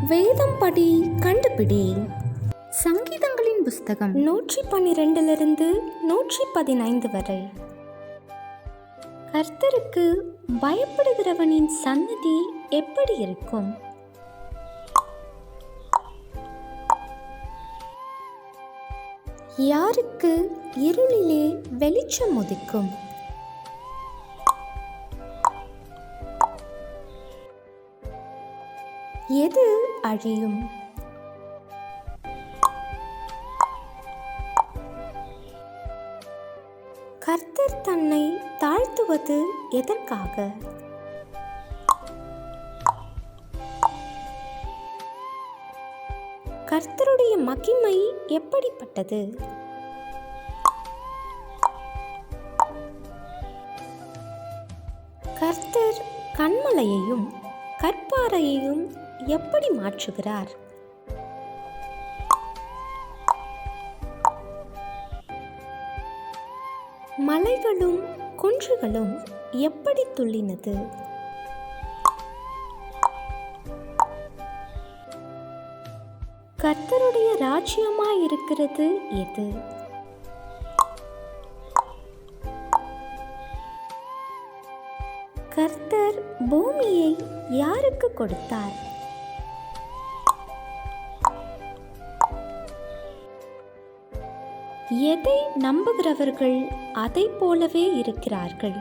வேதம் படி கண்டுபிடி. சங்கீதங்களின் புஸ்தகம் 112 115 வரை. கர்த்தருக்கு பயப்படுகிறவனின் சன்னதி எப்படி இருக்கும்? யாருக்கு இருளிலே வெளிச்சம் உதிக்கும்? எது அழியும்? கர்த்தர் தன்னை தாழ்த்துவது எதற்காக? கர்த்தருடைய மகிமை எப்படிப்பட்டது? கர்த்தர் கன்மலையையும் கற்பாறையையும் எப்படி மாற்றுகிறார்? மலைகளும் குன்றுகளும் எப்படி துள்ளினது? கர்த்தருடைய ராஜ்யமாயிருக்கிறது எது? கர்த்தர் பூமியை யாருக்கு கொடுத்தார்? எதை நம்புகிறவர்கள் அதை போலவே இருக்கிறார்கள்.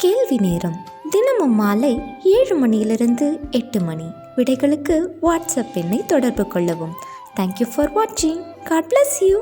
கேள்வி நேரம் தினமும் மாலை 7 மணியிலிருந்து 8 மணி. விடைகளுக்கு வாட்ஸ்அப் எண்ணை தொடர்பு கொள்ளவும். தேங்க்யூ ஃபார் வாட்சிங். God bless you.